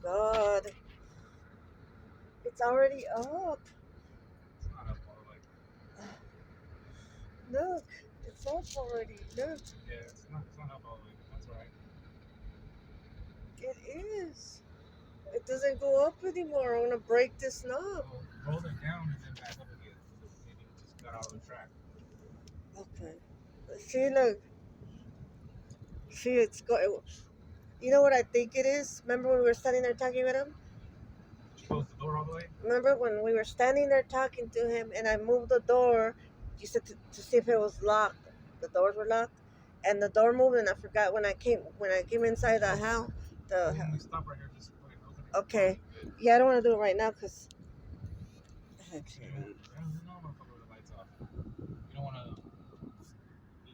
God. It's already up. It's not up all the way. Look, it's up already. Look, Yeah, it's not up all the way. That's alright. it is. It doesn't go up anymore. I want to break this knob. Well, roll it down and then back up again. Maybe it just got out of the track. Okay. See, look. See, it's go. You know what I think it is? Remember when we were standing there talking with him? Close the door all the way. Remember when we were standing there talking to him and I moved the door? You said to see if it was locked. The doors were locked, and the door moved. And I forgot when I came inside the house. When we stop right here, just fucking open it. Okay. Yeah, I don't want to do it right now because. You don't want to fuck with the lights off. You don't want to, be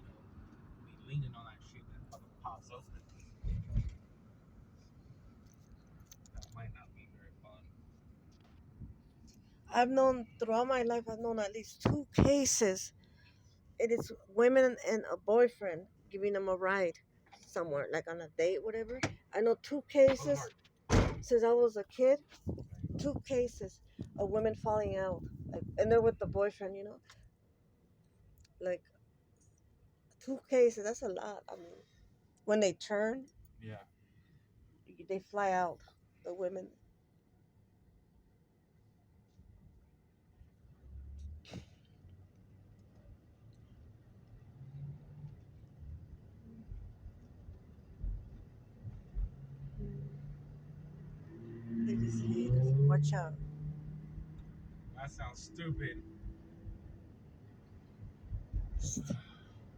leaning on that shit that fucking pops open. That might not be very fun. I've known throughout my life. I've known at least two cases. It is women and a boyfriend giving them a ride somewhere, like on a date, whatever. I know two cases since I was a kid. Two cases of women falling out, like, and they're with the boyfriend. Like two cases. That's a lot. I mean, when they turn, Yeah. they fly out. The women. They just hate us. Watch out. That sounds stupid.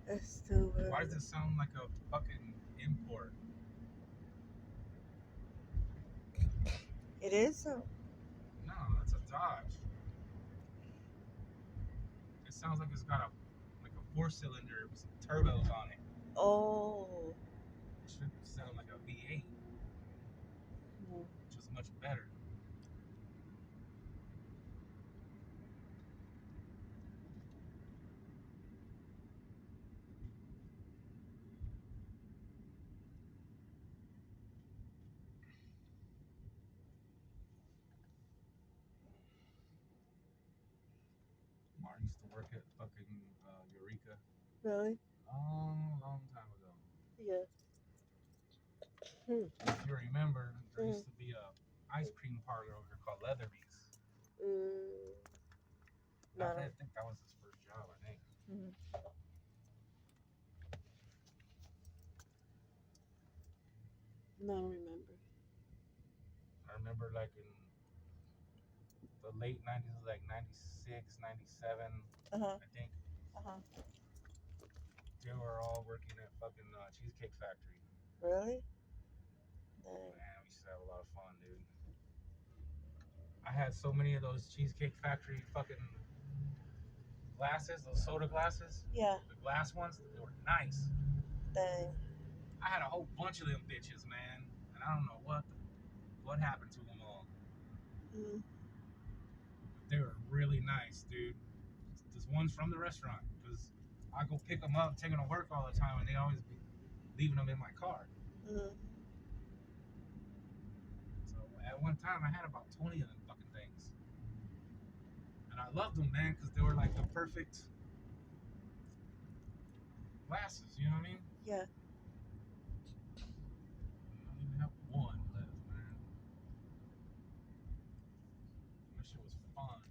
That's stupid. Why does it sound like a fucking import? It is so. No, that's a Dodge. It sounds like it's got a 4-cylinder with some turbos on it. Oh. It should sound like a V8, which is much better. Martin used to work at fucking Eureka. Really? Long, long time ago. Yeah. If you remember, there used to be a ice cream parlor over here called Leatherby's. Mm. I think that was his first job, I think. Mm-hmm. No, I don't remember. I remember like in the late 90s, like 96, 97, Uh-huh. I think. Uh-huh. They were all working at fucking Cheesecake Factory. Really? Dang. Man, we used to have a lot of fun, dude. I had so many of those Cheesecake Factory fucking glasses, those soda glasses. Yeah. The glass ones, they were nice. Dang. I had a whole bunch of them bitches, man. And I don't know what happened to them all. Mm. They were really nice, dude. This one's from the restaurant because I go pick them up, taking them to work all the time, and they always be leaving them in my car. Mm. So at one time, I had about 20 of them fucking things, and I loved them, man, because they were like the perfect glasses. You know what I mean? Yeah. I don't even have one left, man. That shit was fun.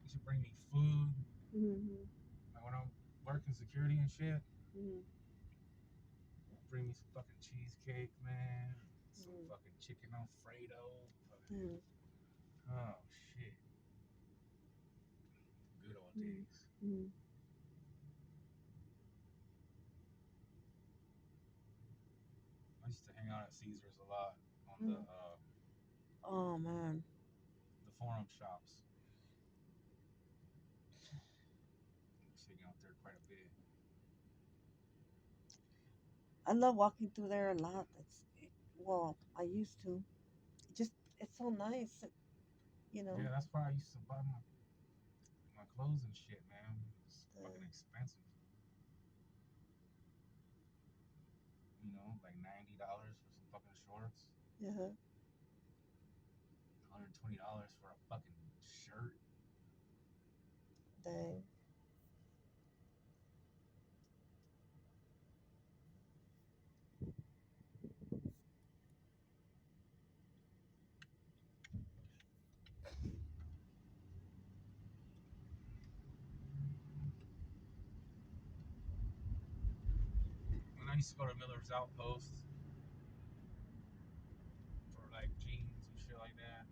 You should bring me food. Mm-hmm. Like when I'm working security and shit, Mm-hmm. bring me some fucking cheesecake, man. Some fucking chicken Alfredo. Fucking, oh shit. Good old days. Mm-hmm. I used to hang out at Caesars a lot on the Oh man. forum shops. I was hanging out there quite a bit. I love walking through there a lot. Well, I used to. It's so nice, you know. Yeah, that's where I used to buy my clothes and shit, man. It's fucking expensive. You know, like $90 for some fucking shorts. Yeah. $20 for a fucking shirt. Dang. When I used to go to Miller's Outpost for like jeans and shit like that.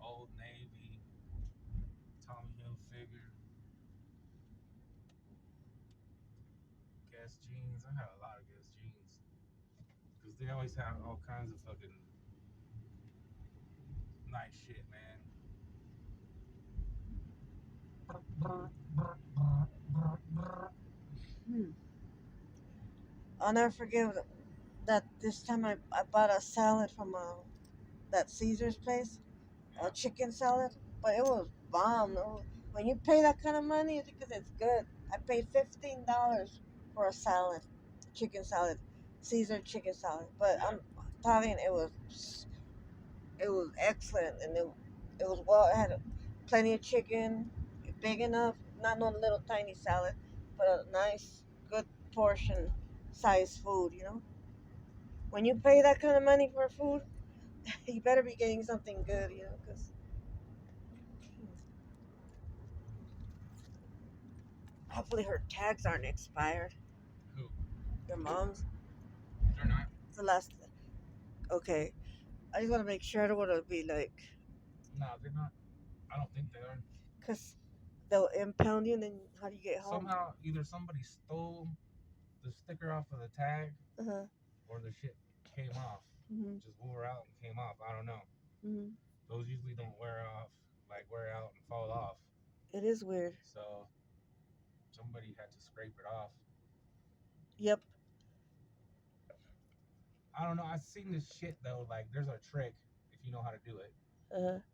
Old Navy, Tommy Hilfiger, Guess jeans. I had a lot of Guess jeans because they always have all kinds of fucking nice shit, man. I'll never forget that this time I bought a salad from that Caesar's place, a chicken salad, but it was bomb. When you pay that kind of money, it's because it's good. I paid $15 for a salad, chicken salad, Caesar chicken salad. But I'm telling you, it was excellent, and it was well. It had plenty of chicken, big enough, not no little tiny salad, but a nice, good portion size food. You know, when you pay that kind of money for food, you better be getting something good. You know, because hopefully her tags aren't expired. Who? Your mom's. They're not. It's the last. Okay, I just want to make sure I don't want to be like, No, they're not. I don't think they are. cause they'll impound you, and then how do you get home? Somehow, either somebody stole the sticker off of the tag, Uh-huh. or the shit came off. Mm-hmm. Just wore out and came off. I don't know. Mm-hmm. Those usually don't wear out and fall off. It is weird. So somebody had to scrape it off. Yep. I don't know. I've seen this shit though. Like, there's a trick if you know how to do it,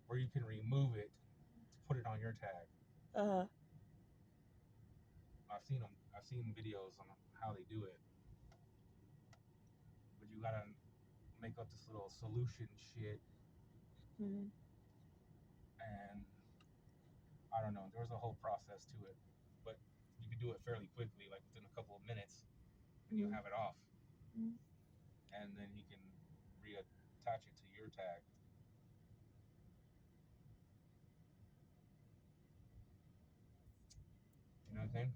where you can remove it to put it on your tag. I've seen them. I've seen videos on how they do it. But you gotta make up this little solution shit, Mm-hmm. and I don't know. There's a whole process to it, but you can do it fairly quickly, like within a couple of minutes, and you have it off. Mm-hmm. And then you can reattach it to your tag. You know what I'm saying?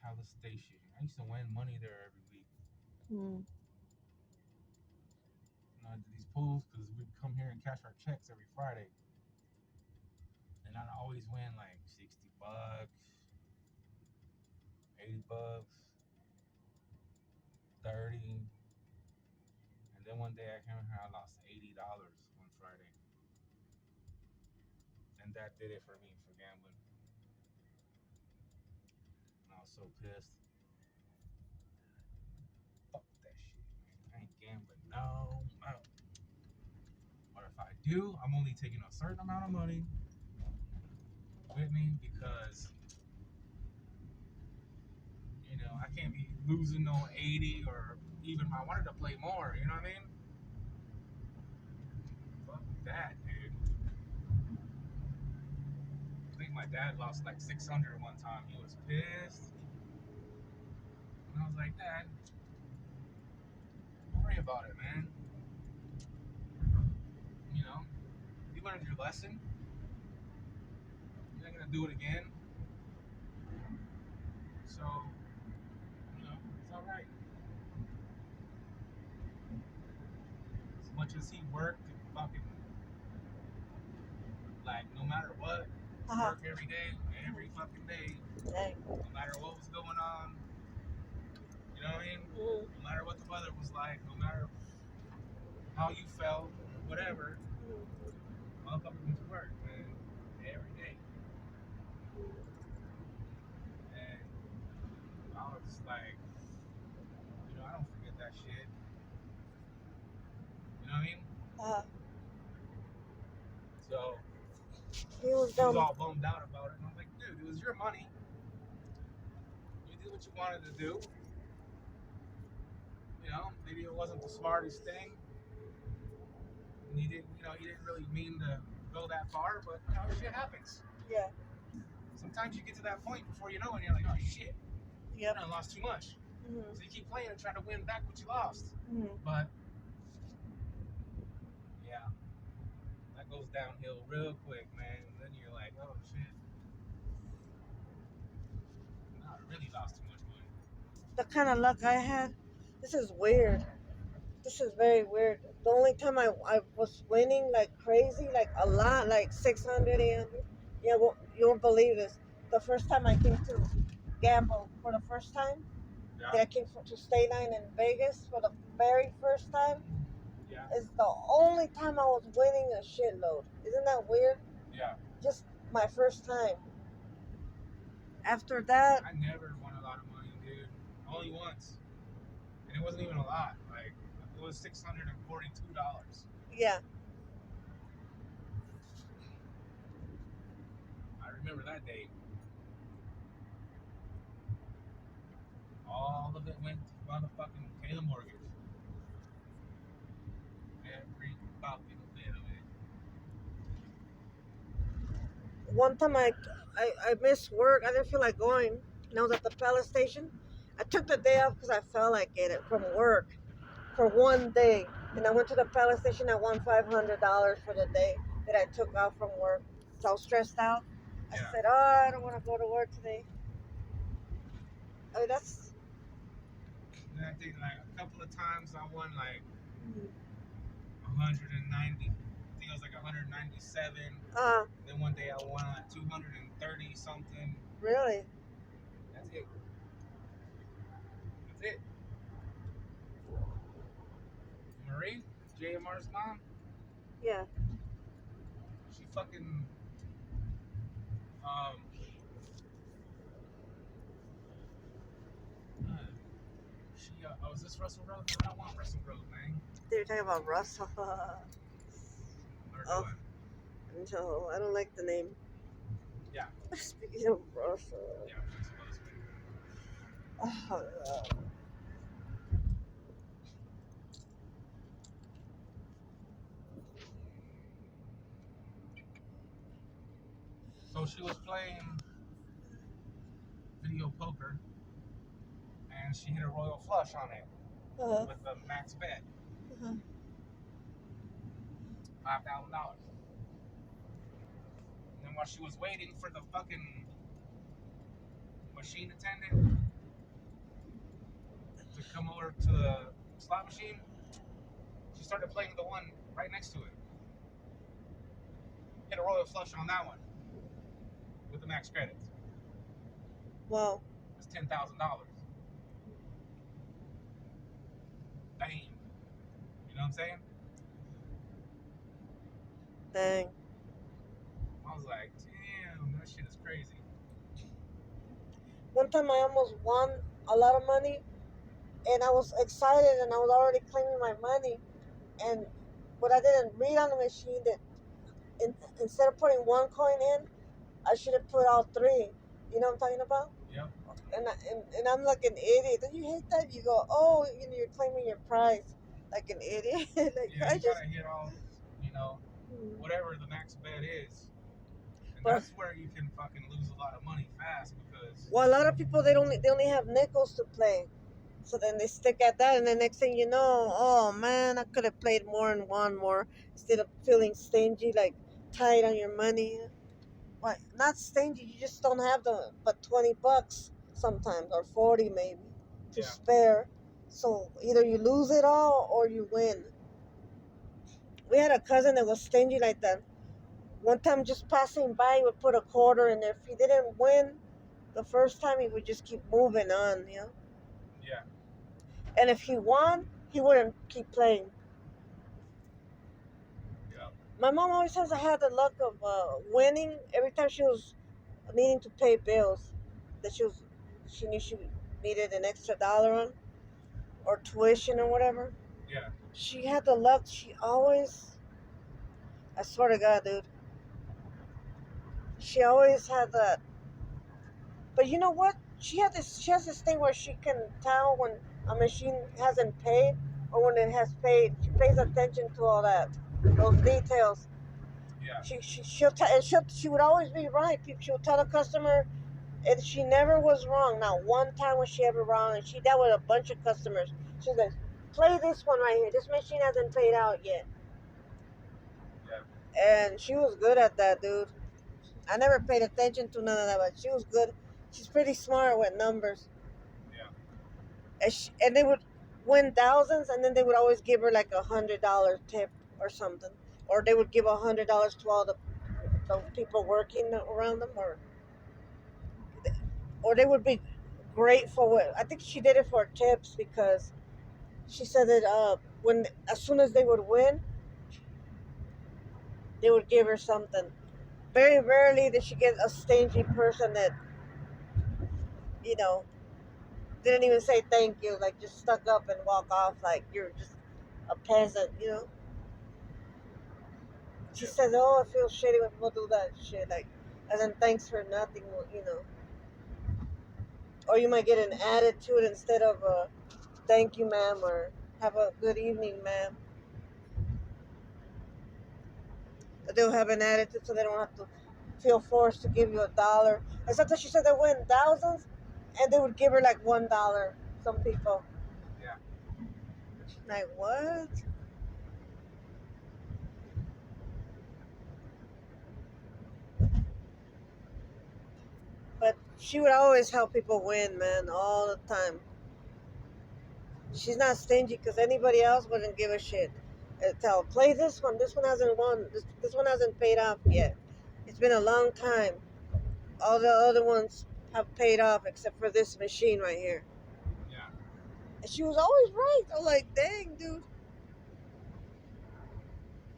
Palace Station. I used to win money there every week. Mm-hmm. I did these pools because we'd come here and cash our checks every Friday. And I'd always win like $60, $80, 30. And then one day I came here, I lost $80 one Friday. And that did it for me for gambling. And I was so pissed. Fuck that shit, man. I ain't gambling no more. But if I do, I'm only taking a certain amount of money with me because, you know, I can't be losing no 80 or even I wanted to play more, you know what I mean? Fuck that, dude. I think my dad lost like 600 one time. He was pissed. And I was like, Dad, don't worry about it, man. You know, you learned your lesson. You're not gonna do it again. So, you know, it's alright. As much as he worked and fucking, like, no matter what, work every fucking day. Dang. No matter what was going on. You know what I mean? Mm-hmm. No matter what the weather was like, no matter how you felt, whatever. Motherfucker went to work, man, every day. And I was just like, I don't forget that shit. You know what I mean? Uh, So he was she was dumb. all bummed out about it. And I'm like, dude, it was your money. You did what you wanted to do. Maybe it wasn't the smartest thing. And you didn't really mean to go that far, but shit happens. Yeah. Sometimes you get to that point before you know it, and you're like, oh shit, Yep. I lost too much. Mm-hmm. So you keep playing and trying to win back what you lost. Mm-hmm. But yeah, that goes downhill real quick, man. And then you're like, oh shit, I really lost too much money. The kind of luck I had. This is weird. This is very weird. The only time I was winning like crazy, like a lot, like 600, 800. Yeah, well, you won't believe this. The first time I came to gamble for the first time, Yeah. I came to State Line in Vegas for the very first time. Yeah. It's the only time I was winning a shitload. Isn't that weird? Yeah. Just my first time. After that, I never won a lot of money, dude. Only once. And it wasn't even a lot. Like, it was $642. yeah. I remember that day. All of it went to motherfucking Taylor Mortgage. Every fucking bit of it. One time I missed work. I didn't feel like going. And I was at the Palace Station. I took the day off because I felt like it from work for one day. And I went to the Palace Station. I won $500 for the day that I took off from work. So I was stressed out. I said, oh, I don't want to go to work today. I mean, that's... And I think like a couple of times I won like 190. I think it was like 197. Then one day I won like 230 something. Really? That's it. That's it. Marie, JMR's mom. Yeah. She fucking oh, is this Russell Road? No, I don't want Russell Road, man. They're talking about Russell. Oh. No, I don't like the name. Yeah. Speaking of Russell. Yeah, she's supposed to be. Oh, So she was playing video poker, and she hit a royal flush on it with the max bet, $5,000. And then while she was waiting for the fucking machine attendant to come over to the slot machine, she started playing the one right next to it. Hit a royal flush on that one with the max credits. wow. It's $10,000. Bam. You know what I'm saying? Dang. I was like, damn, that shit is crazy. One time I almost won a lot of money, and I was excited, and I was already claiming my money. And what I didn't read on the machine that instead of putting one coin in, I should have put all three. You know what I'm talking about? Yep. And I'm like an idiot. Don't you hate that? You go, oh, you're claiming your prize like an idiot. Like, yeah, you gotta hit all, whatever the max bet is. And that's where you can fucking lose a lot of money fast because. Well, a lot of people they only have nickels to play, so then they stick at that, and the next thing you know, oh man, I could have played more and won more instead of feeling stingy, like tight on your money. But not stingy, you just don't have but $20 sometimes or 40 maybe to spare. So either you lose it all or you win. We had a cousin that was stingy like that. One time just passing by, he would put a quarter in there. If he didn't win the first time, he would just keep moving on, Yeah. And if he won, he wouldn't keep playing. My mom always says I had the luck of winning every time she was needing to pay bills that she knew she needed an extra dollar on or tuition or whatever. Yeah. She had the luck. She always, I swear to God, dude, she always had that. But you know what? She has this thing where she can tell when a machine hasn't paid or when it has paid. She pays attention to all that, those details. Yeah. She'll tell, and she would always be right. She would tell the customer, and she never was wrong. Not one time was she ever wrong. And she dealt with a bunch of customers. She says, "Play this one right here. This machine hasn't paid out yet." Yeah. And she was good at that, dude. I never paid attention to none of that, but she was good. She's pretty smart with numbers. Yeah. And they would win thousands, and then they would always give her like $100 tip or something, or they would give $100 to all the people working around them, or they would be grateful with. I think she did it for tips because she said that when as soon as they would win, they would give her something. Very rarely did she get a stingy person that you know didn't even say thank you, like just stuck up and walk off like you're just a peasant, you know. She Yeah. says, "Oh, I feel shitty when people do that shit." Like, and then thanks for nothing, you know. Or you might get an attitude instead of a "Thank you, ma'am," or "Have a good evening, ma'am." They'll have an attitude so they don't have to feel forced to give you $1. And sometimes she said they win thousands, and they would give her like $1. Some people, Yeah. like what? But she would always help people win, man, all the time. She's not stingy because anybody else wouldn't give a shit. Tell play this one. This one hasn't won. This one hasn't paid off yet. It's been a long time. All the other ones have paid off except for this machine right here. Yeah. And she was always right. I'm like, dang, dude.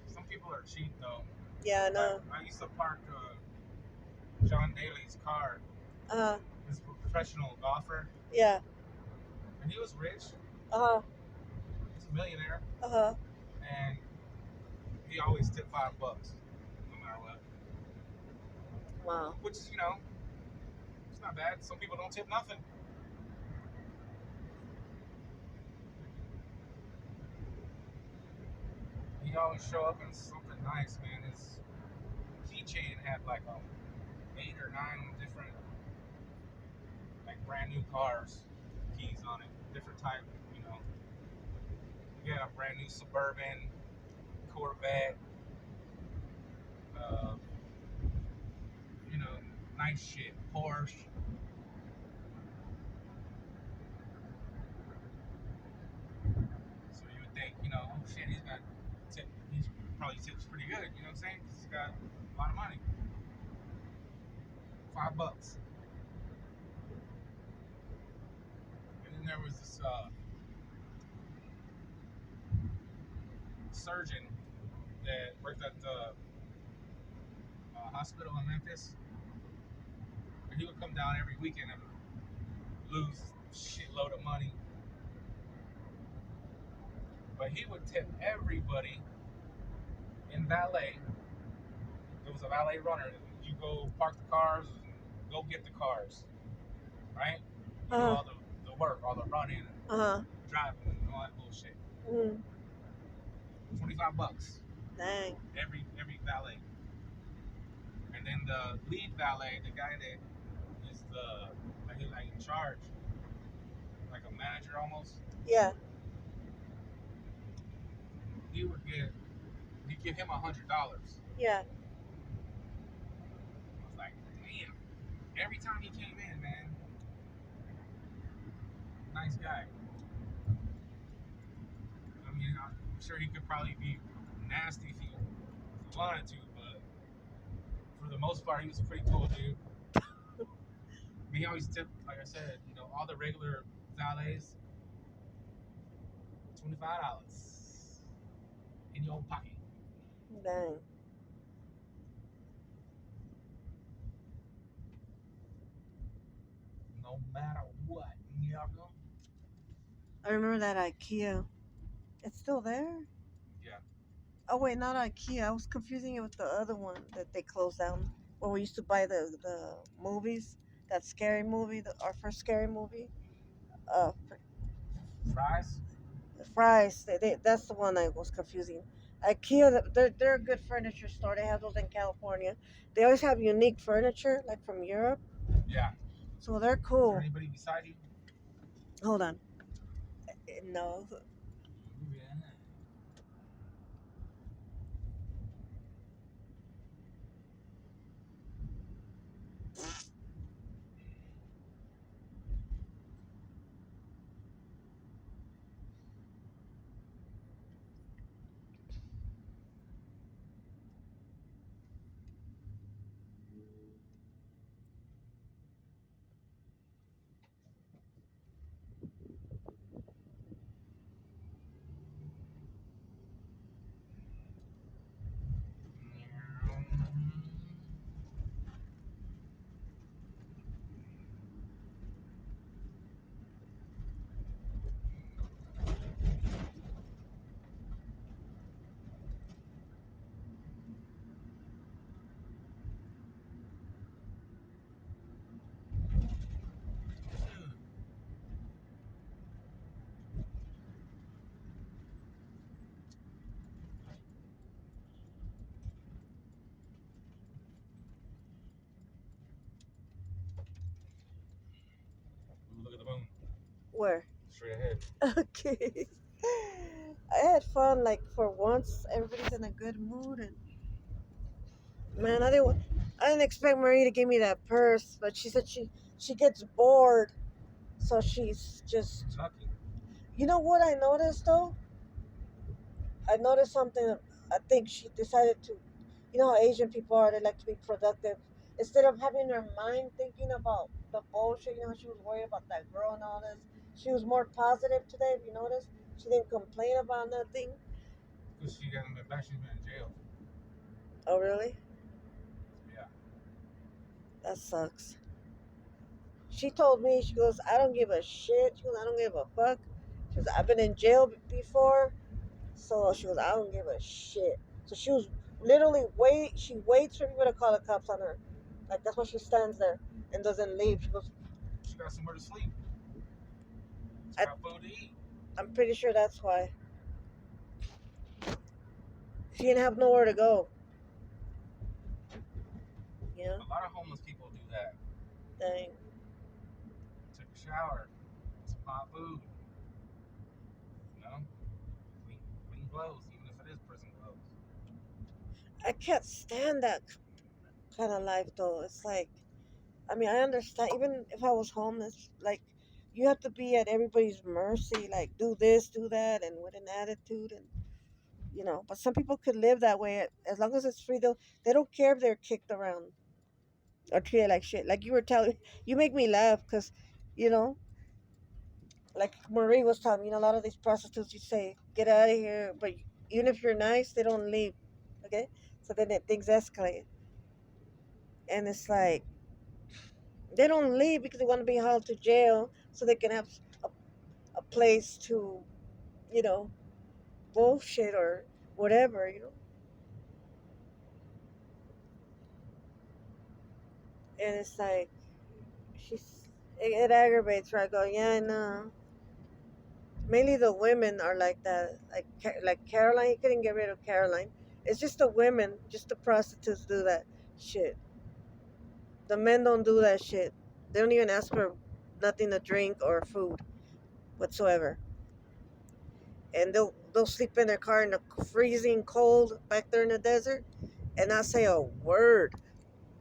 Some people are cheap though. Yeah, I know. I used to park John Daly's car. Uh, He's a professional golfer, yeah. and he was rich. Uh, He's a millionaire, uh. and he always tipped $5, no matter what. Wow. Which is, it's not bad. Some people don't tip nothing. He always show up in something nice, man. His keychain had like 8 or 9 different, like brand new cars, keys on it, different type. You know, he had a brand new Suburban, Corvette, uh, nice shit, Porsche. So you would think, oh shit, he's probably tips pretty good. You know what I'm saying? 'Cause he's got a lot of money. $5. And then there was this surgeon that worked at the hospital in Memphis, and he would come down every weekend and lose a shitload of money. But he would tip everybody in valet. There was a valet runner. You go park the cars, and go get the cars, right? You do all the work, all the running, and driving, and all that bullshit. Mm. $25. Dang. Every valet. And then the lead valet, the guy that is like in charge, like a manager almost, Yeah. he would get he'd give him $100. Yeah. I was like, damn. Every time he came in, man, nice guy. I mean, I'm sure he could probably be nasty if he wanted to, but for the most part, he was a pretty cool dude. He always tipped, like I said, all the regular valets, $25 in your pocket. Dang. no matter what, nigga. I remember that IKEA. It's still there? Yeah. Oh wait, not IKEA. I was confusing it with the other one that they closed down. Where we used to buy the movies. That scary movie, our first scary movie. Uh, Fries? Fries. That's the one I was confusing. IKEA, they're a good furniture store. They have those in California. They always have unique furniture, like from Europe. Yeah. So they're Is there cool. anybody beside you? Hold on. No. Yeah. Look at the moon. Where? Straight ahead. Okay. I had fun. Like for once, everybody's in a good mood, and man, I didn't expect Marie to give me that purse, but she said she gets bored, so she's just. Lucky. You know what I noticed though? I noticed something. I think she decided to. You know how Asian people are? They like to be productive. Instead of having their mind thinking about the bullshit, you know, she was worried about that girl and all this. She was more positive today. If you notice, she didn't complain about nothing. Because she hasn't been back. She's been in jail. Oh, really? Yeah. That sucks. She told me, she goes, I don't give a shit. She goes, I don't give a fuck. She goes, I've been in jail before. So she goes, I don't give a shit. So she was literally she waits for people to call the cops on her. Like that's why she stands there and doesn't leave. She goes, She got somewhere to sleep. She I, got food to eat. I'm pretty sure that's why. She didn't have nowhere to go. You know? A lot of homeless people do that. Dang. Take a shower, some hot food, you know, clean clothes, even if it is prison clothes. I can't stand that kind of life though. It's like, I mean, I understand. Even if I was homeless, like, you have to be at everybody's mercy. Like, do this, do that, and with an attitude, and you know. But some people could live that way as long as it's free. They don't care if they're kicked around or treated like shit. Like you were telling, you make me laugh because, you know, like Marie was telling me, you know, a lot of these prostitutes, you say, get out of here, but even if you're nice, they don't leave. Okay, so then things escalate, and it's like they don't leave because they want to be hauled to jail so they can have a, a place to, you know, bullshit or whatever, you know. And it's like it aggravates her. I go, yeah, I know. Mainly the women are like that. Like Caroline, you couldn't get rid of Caroline. It's just the women, just the prostitutes do that shit. The men don't do that shit. They don't even ask for nothing to drink or food whatsoever. And they'll sleep in their car in the freezing cold back there in the desert and not say a word.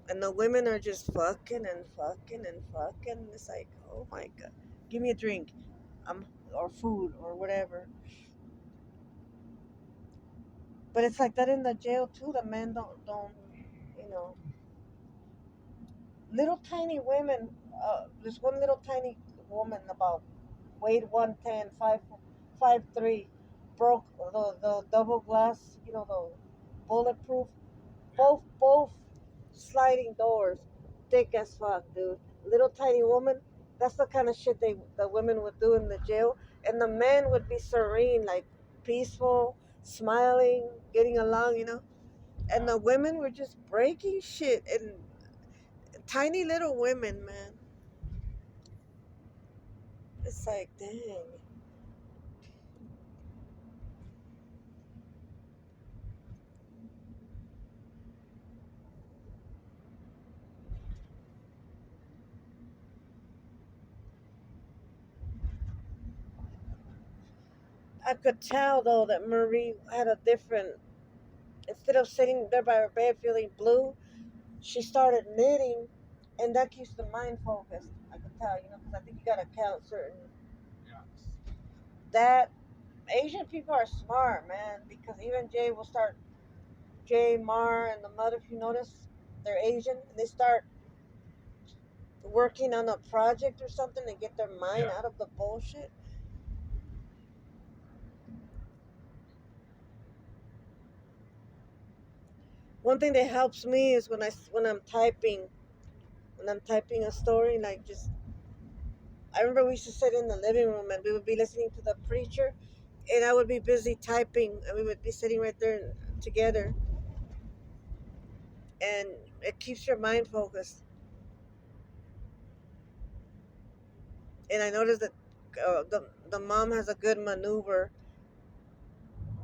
And the women are just fucking and fucking and fucking. It's like, oh my god, give me a drink, or food or whatever. But it's like that in the jail too. The men don't you know, little tiny women. There's one little tiny woman about weighed 110, 5'3", broke the double glass, you know, the bulletproof, both sliding doors, thick as fuck, dude. Little tiny woman, That's the kind of shit the women would do in the jail, and the men would be serene, like peaceful, smiling, getting along, and Yeah. the women were just breaking shit, and tiny little women, man. It's like, dang. I could tell though that Marie had a different. Instead of sitting there by her bed feeling blue, she started knitting, and that keeps the mind focused. I could tell, because I think you gotta count certain. Yeah. That Asian people are smart, man, because even Jay will start. Jay, Mar, and the mother, if you notice, they're Asian, and they start working on a project or something to get their mind Yeah. out of the bullshit. One thing that helps me is when I'm typing a story, like just I remember we used to sit in the living room and we would be listening to the preacher, and I would be busy typing, and we would be sitting right there together, and it keeps your mind focused. And I noticed that the mom has a good maneuver.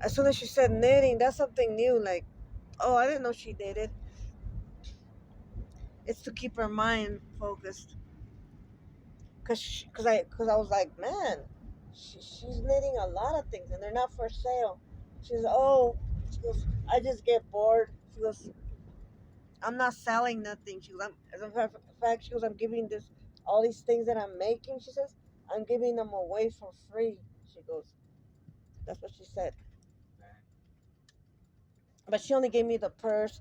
As soon as she said knitting, that's something new. Like, oh, I didn't know she did it. It's to keep her mind focused. Cause I was like, man, she's knitting a lot of things, and they're not for sale. She goes, I just get bored. She goes, I'm not selling nothing. She goes, as a matter of fact, she goes, I'm giving all these things that I'm making. She says, I'm giving them away for free. She goes, that's what she said. But she only gave me the purse.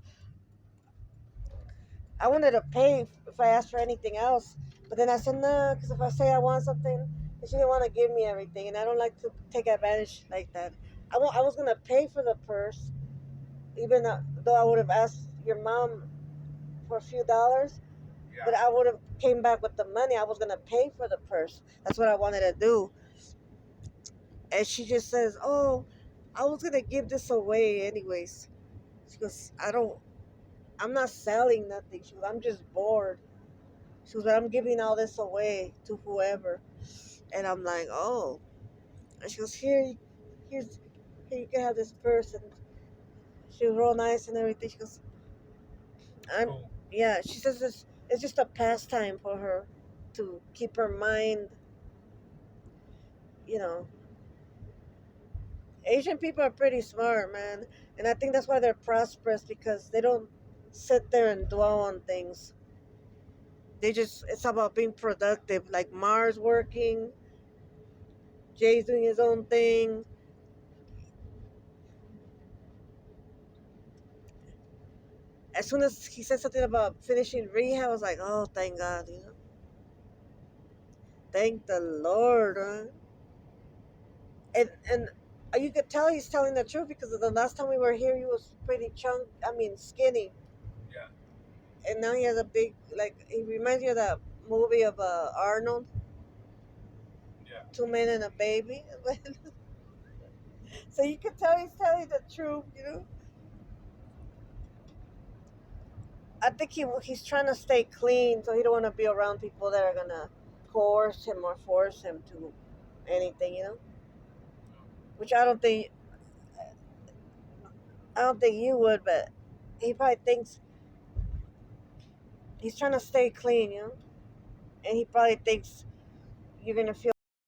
I wanted to pay if I asked for anything else, but then I said no, because if I say I want something, she didn't want to give me everything, and I don't like to take advantage like that. I was gonna pay for the purse, even though I would have asked your mom for a few dollars, Yeah. but I would have came back with the money. I was gonna pay for the purse. That's what I wanted to do, and she just says, "Oh, I was gonna give this away anyways." She goes, "I don't. I'm not selling nothing." She goes, "I'm just bored." She goes, "But I'm giving all this away to whoever." And I'm like, "Oh." And she goes, here's, here, you can have this purse. And she was real nice and everything. She goes, I'm, Cool. yeah, she says it's just a pastime for her to keep her mind, you know. Asian people are pretty smart, man. And I think that's why they're prosperous because they don't sit there and dwell on things. It's about being productive. Like Mars working, Jay's doing his own thing. As soon as he said something about finishing rehab, I was like, oh, thank God, thank the Lord. And you could tell he's telling the truth because the last time we were here, he was pretty skinny. Yeah. And now he has a big, like, he reminds me of that movie of Arnold, Yeah. Two Men and a Baby. So you could tell he's telling the truth. I think he's trying to stay clean, so he don't want to be around people that are gonna coerce him or force him to anything. Which I don't think you would, but he probably thinks he's trying to stay clean, and he probably thinks you're gonna feel